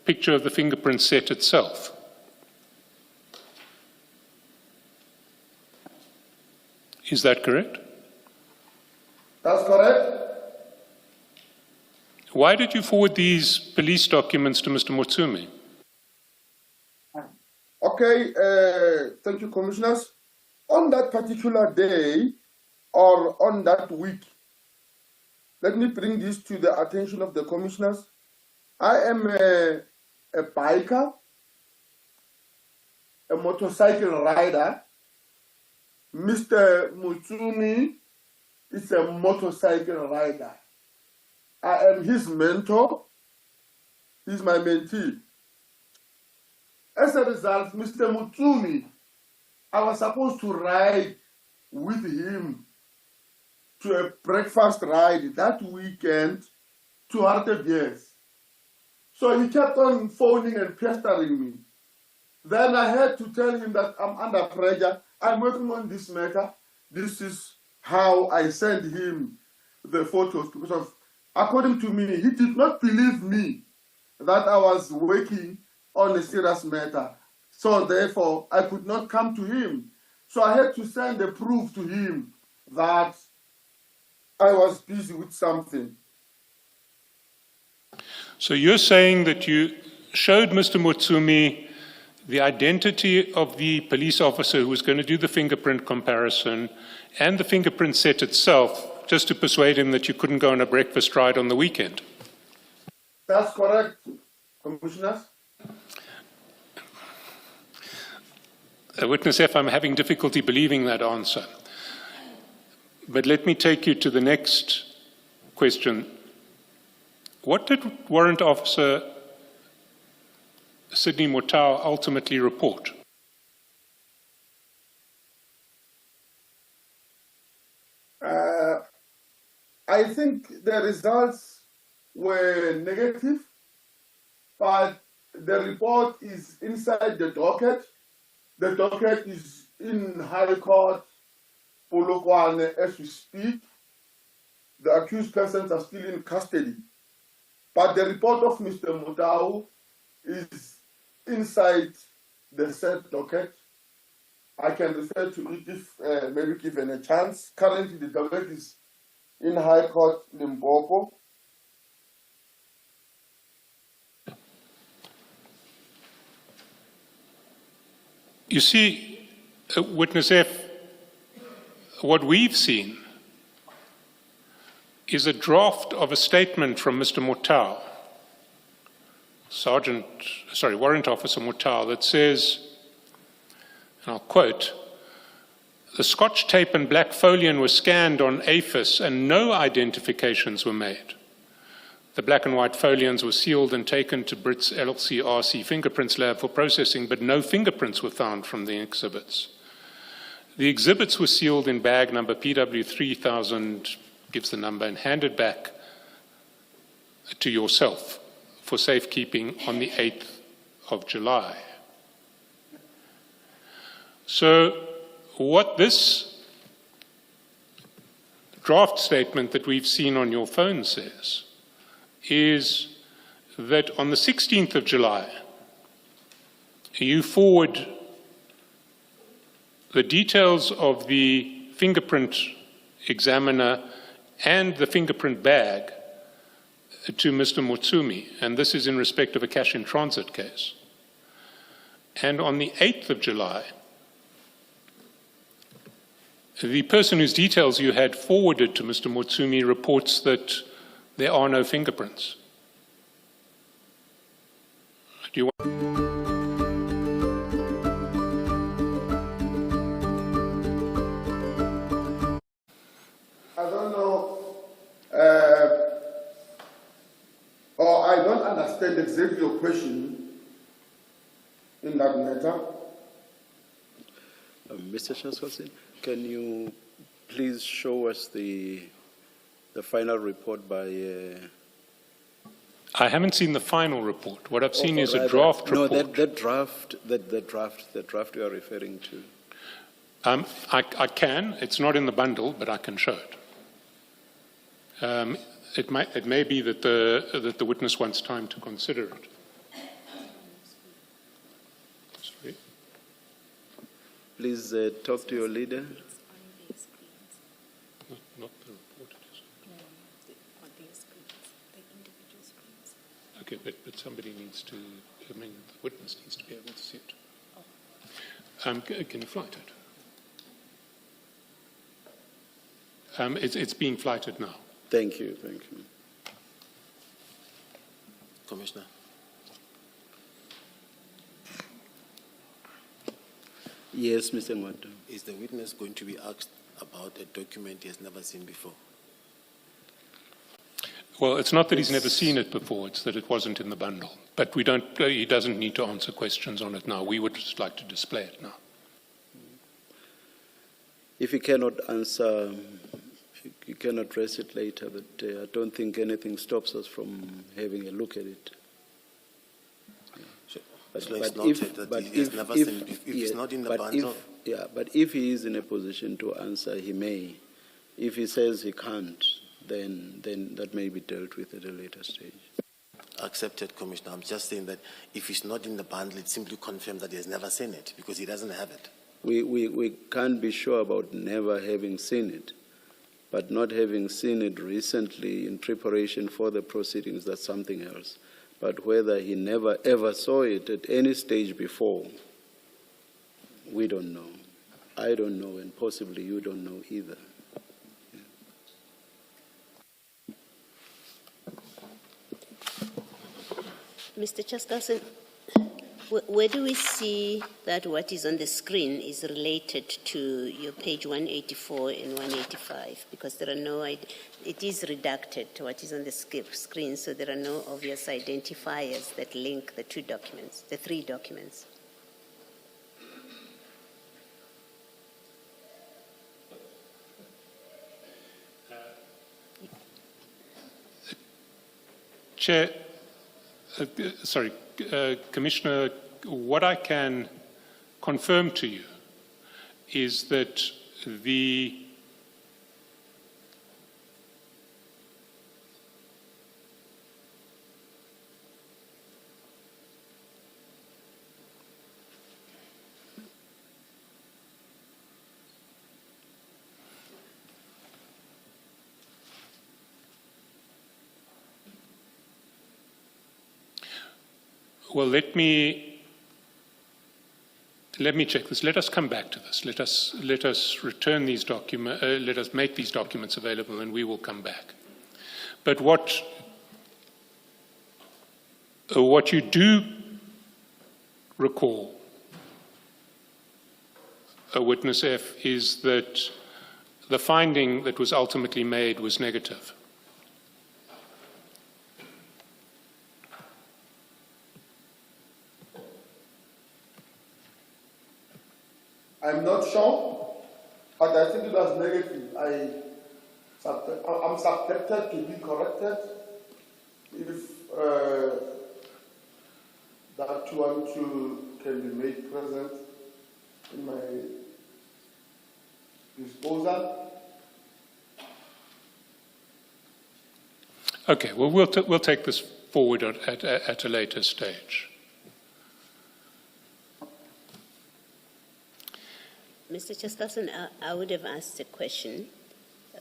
picture of the fingerprint set itself. Is that correct? That's correct. Why did you forward these police documents to Mr. Motsumi? Okay, thank you, Commissioners. On that particular day, or on that week, let me bring this to the attention of the Commissioners. I am a biker, a motorcycle rider. Mr. Motsumi is a motorcycle rider. I am his mentor. He's my mentee. As a result, Mr. Motsumi, I was supposed to ride with him to a breakfast ride that weekend to Hartebees. So he kept on phoning and pestering me. Then I had to tell him that I'm under pressure. I'm working on this matter. This is how I sent him the photos, because of, according to me, he did not believe me that I was working on a serious matter. So therefore, I could not come to him. So I had to send the proof to him that I was busy with something. So you're saying that you showed Mr. Motsumi the identity of the police officer who was going to do the fingerprint comparison and the fingerprint set itself, just to persuade him that you couldn't go on a breakfast ride on the weekend? That's correct, Commissioners. Witness F, I'm having difficulty believing that answer. But let me take you to the next question. What did Warrant Officer Sydney Motau ultimately report? I think the results were negative, but the report is inside the docket. The docket is in High Court, Polokwane, as we speak. The accused persons are still in custody. But the report of Mr. Motau is inside the said docket. I can refer to it if maybe given a chance. Currently, the docket is in High Court, Limpopo. You see, Witness F, what we've seen is a draft of a statement from Mr. Motau, Warrant Officer Motau, that says, and I'll quote, "The Scotch tape and black folion were scanned on AFIS and no identifications were made. The black and white folions were sealed and taken to Brits LCRC Fingerprints Lab for processing, but no fingerprints were found from the exhibits. The exhibits were sealed in bag number PW3000, gives the number, and handed back to yourself for safekeeping on the 8th of July. So what this draft statement that we've seen on your phone says is that on the 16th of July, you forward the details of the fingerprint examiner and the fingerprint bag to Mr. Motsumi, and this is in respect of a cash in transit case. And on the 8th of July, the person whose details you had forwarded to Mr. Motsumi reports that there are no fingerprints. Do you want? I don't know, or I don't understand exactly your question in that matter. Mr. Chancellor, can you please show us the final report by... I haven't seen the final report. What I've seen is a draft report. No, the draft you are referring to. I can. It's not in the bundle, but I can show it. It may be that the witness wants time to consider it. please talk to your leader. Not the report, it is. Okay, but somebody needs to, I mean, the witness needs to be able to see it. Can you flight it? It's being flighted now. Thank you, thank you. Commissioner. Yes, Mr. Ngwanda. Is the witness going to be asked about a document he has never seen before? Well, it's not that he's never seen it before, it's that it wasn't in the bundle. But we don't, he doesn't need to answer questions on it now. We would just like to display it now. If he cannot answer, you can address it later, but I don't think anything stops us from having a look at it. But it's noted that he has never seen it before. If it's not in the bundle. But if he is in a position to answer, he may. If he says he can't, then that may be dealt with at a later stage. Accepted, Commissioner. I'm just saying that if it's not in the bundle, it simply confirms that he has never seen it because he doesn't have it. We can't be sure about never having seen it, but not having seen it recently in preparation for the proceedings, that's something else. But whether he never ever saw it at any stage before, we don't know. I don't know, and possibly you don't know either. Mr. Chaskalson, where do we see that what is on the screen is related to your page 184 and 185? Because there are no, it is redacted to what is on the screen, so there are no obvious identifiers that link the two documents, the three documents. Chair, Commissioner, what I can confirm to you is that the well, let me check this. Let us come back to this. Let us return these documents. Let us make these documents available, and we will come back. But what you do recall, Witness F, is that the finding that was ultimately made was negative. I'm not sure, but I think it was negative. I'm subjected to be corrected if that one too can be made present in my disposal. Okay, well, we'll take this forward at a later stage. Mr. Chaskalson, I would have asked a question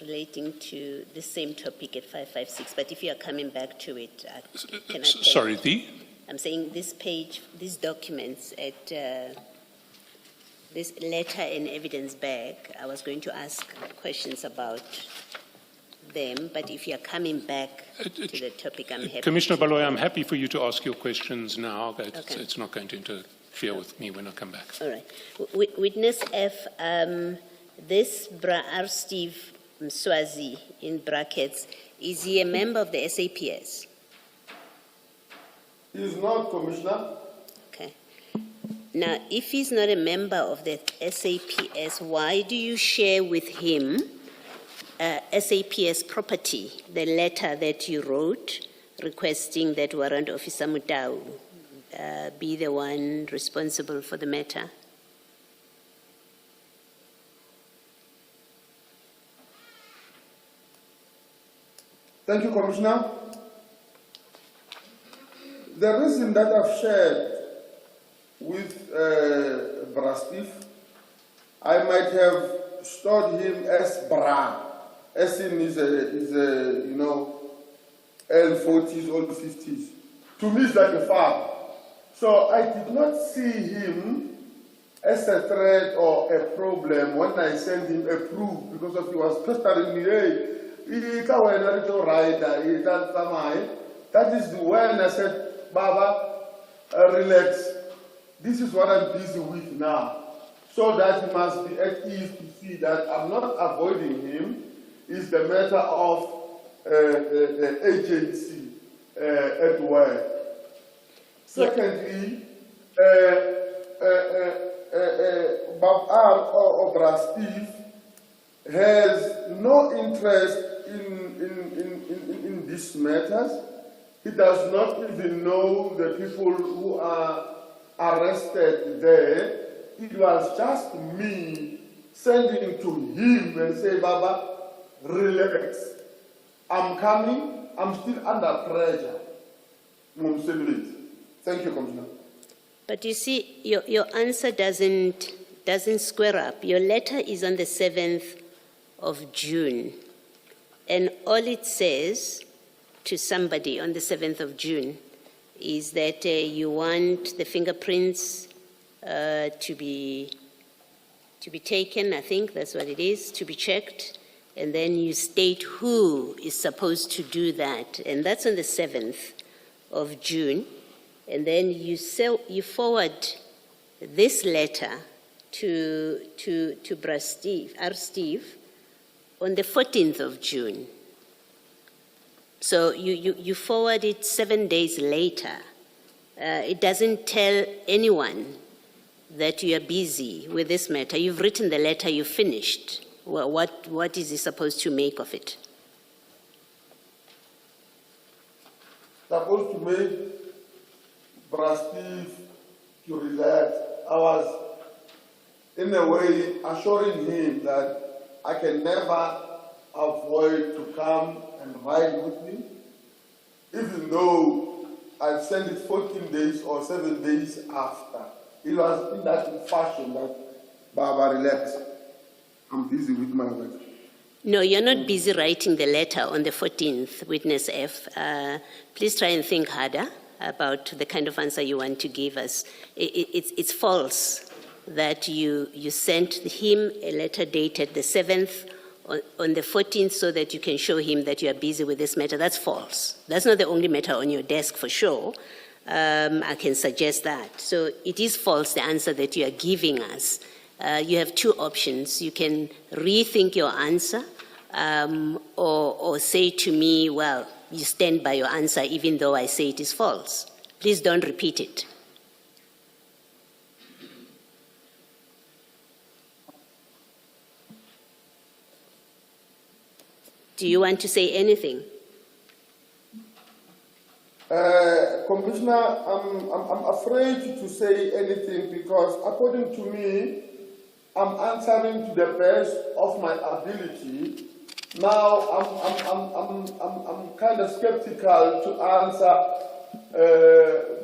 relating to the same topic at 556, but if you are coming back to it, can I sorry, I'm saying this page, these documents at this letter and evidence bag, I was going to ask questions about them, but if you are coming back to the topic, I'm happy. Commissioner Baloyi, I'm happy for you to ask your questions now. Okay. It's not going to interfere with me when I come back. All right. Witness F, this R. Steve Mswazi, in brackets, is he a member of the SAPS? He is not, Commissioner. Okay. Now, if he's not a member of the SAPS, why do you share with him SAPS property, the letter that you wrote requesting that Warrant Officer Mutau be the one responsible for the matter? Thank you, Commissioner. The reason that I've shared with Brastif I might have stored him as Bra. As in is a you know, early 40s, early 50s. To me, it's like a father. So I did not see him as a threat or a problem when I sent him a proof because of he was pestering me. Hey, that is when I said, Baba, relax. This is what I'm busy with now. So that he must be at ease to see that I'm not avoiding him. It's the matter of the agency at work. Secondly, Bob or Steve has no interest in these matters. He does not even know the people who are arrested there. It was just me sending to him and say, Baba, relax. I'm coming. I'm still under pressure. Thank you, Commissioner. But you see, your answer doesn't square up. Your letter is on the 7th of June. And all it says to somebody on the 7th of June is that you want the fingerprints to be taken, I think that's what it is, to be checked. And then you state who is supposed to do that. And that's on the 7th of June. And then you forward this letter to Steve on the 14th of June. So you forward it 7 days later. It doesn't tell anyone that you are busy with this matter. You've written the letter, you've finished. Well, what is he supposed to make of it? Supposed to make Steve to relax. I was, in a way, assuring him that I can never avoid to come and ride with me, even though I sent it 14 days or 7 days after. It was in that fashion that, Baba, relax. I'm busy with my work. No, you're not busy writing the letter on the 14th, Witness F. Please try and think harder about the kind of answer you want to give us. It's false that you sent him a letter dated the 7th on the 14th so that you can show him that you are busy with this matter. That's false. That's not the only matter on your desk for sure. I can suggest that. So it is false, the answer that you are giving us. You have two options. You can rethink your answer or say to me, well, you stand by your answer even though I say it is false. Please don't repeat it. Do you want to say anything? Commissioner, I'm afraid to say anything because according to me, I'm answering to the best of my ability. Now I'm kind of skeptical to answer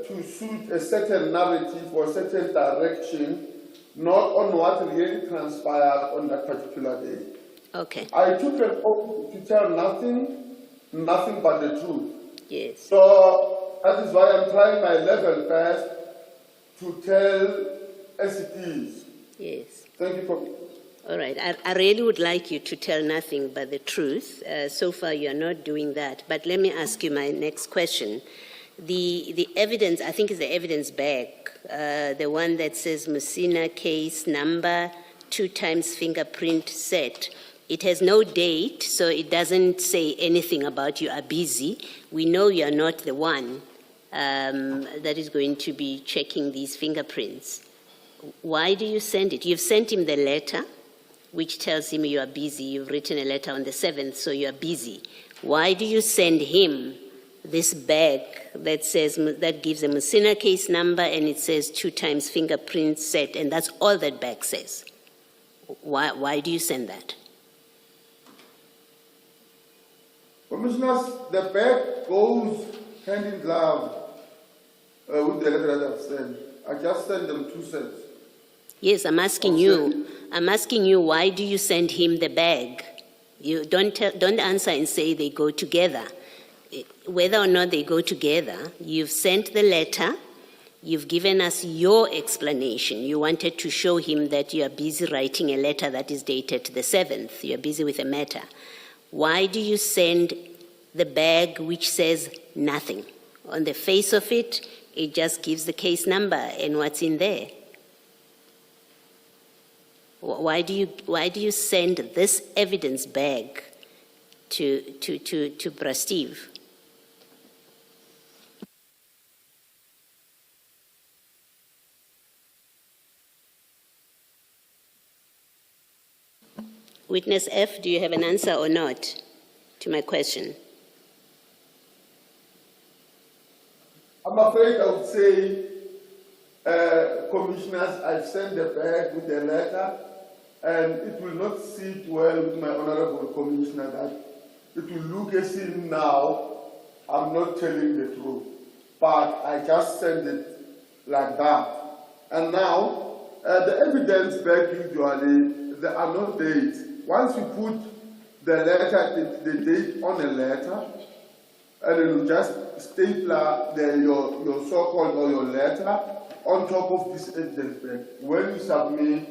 to suit a certain narrative or a certain direction, not on what really transpired on that particular day. Okay. I took an oath to tell nothing but the truth. Yes. So that is why I'm trying my level best to tell as it is. Yes. Thank you for. All right. I really would like you to tell nothing but the truth. So far, you are not doing that. But let me ask you my next question. The evidence, I think, is the evidence bag, the one that says Musina case number 2 times fingerprint set. It has no date, so it doesn't say anything about you are busy. We know you are not the one that is going to be checking these fingerprints. Why do you send it? You've sent him the letter, which tells him you are busy. You've written a letter on the 7th, so you are busy. Why do you send him this bag that says, that gives a Musina case number and it says 2 times fingerprint set, and that's all that bag says? Why do you send that? Commissioners, the bag goes hand in glove with the letter that I've sent. I just sent them 2 sets. Yes, I'm asking you I'm asking you, why do you send him the bag? You don't answer and say they go together. Whether or not they go together, you've sent the letter, you've given us your explanation. You wanted to show him that you are busy writing a letter that is dated the 7th. You're busy with a matter. Why do you send the bag which says nothing? On the face of it, it just gives the case number and what's in there. Why do you send this evidence bag to Brasteve? Witness F, do you have an answer or not to my question? I'm afraid I would say, commissioners, I've sent the bag with a letter, and it will not sit well with my honorable commissioner that it will look as if now I'm not telling the truth, but I just sent it like that. And now, the evidence bag usually, there are no dates. Once you put the letter, the date on a letter, and you just stapler your so-called or your letter on top of this evidence bag when you submit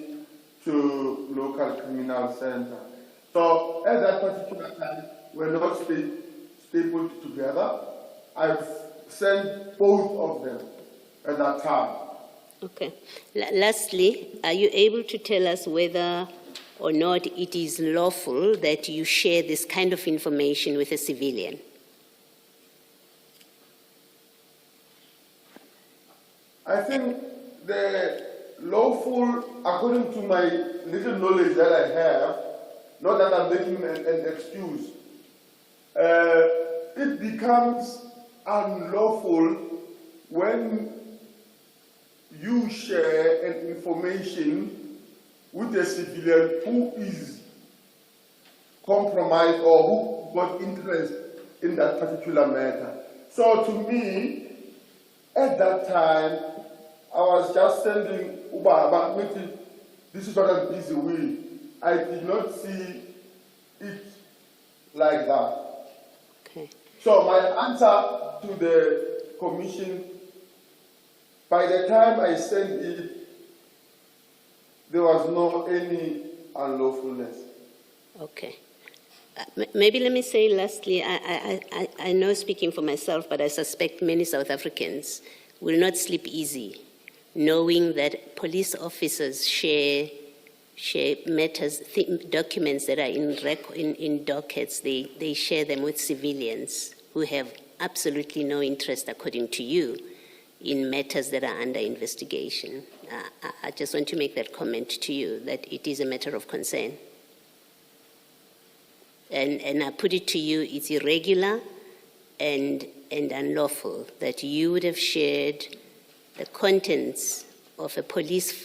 to local criminal center. So at that particular time, we're not stapled together. I've sent both of them at that time. Okay. Lastly, are you able to tell us whether or not it is lawful that you share this kind of information with a civilian? I think the lawful, according to my little knowledge that I have, not that I'm making an excuse, it becomes unlawful when you share an information with a civilian who is compromised or who got interest in that particular matter. So to me, at that time, I was just sending Uba, this is what I'm busy with. I did not see it like that. Okay. So my answer to the commission, by the time I sent it, there was no any unlawfulness. Okay. Maybe let me say lastly, I know speaking for myself, but I suspect many South Africans will not sleep easy, knowing that police officers share matters, documents that are in dockets, they share them with civilians who have absolutely no interest, according to you, in matters that are under investigation. I just want to make that comment to you, that it is a matter of concern. And I put it to you, it's irregular and unlawful that you would have shared the contents of a police file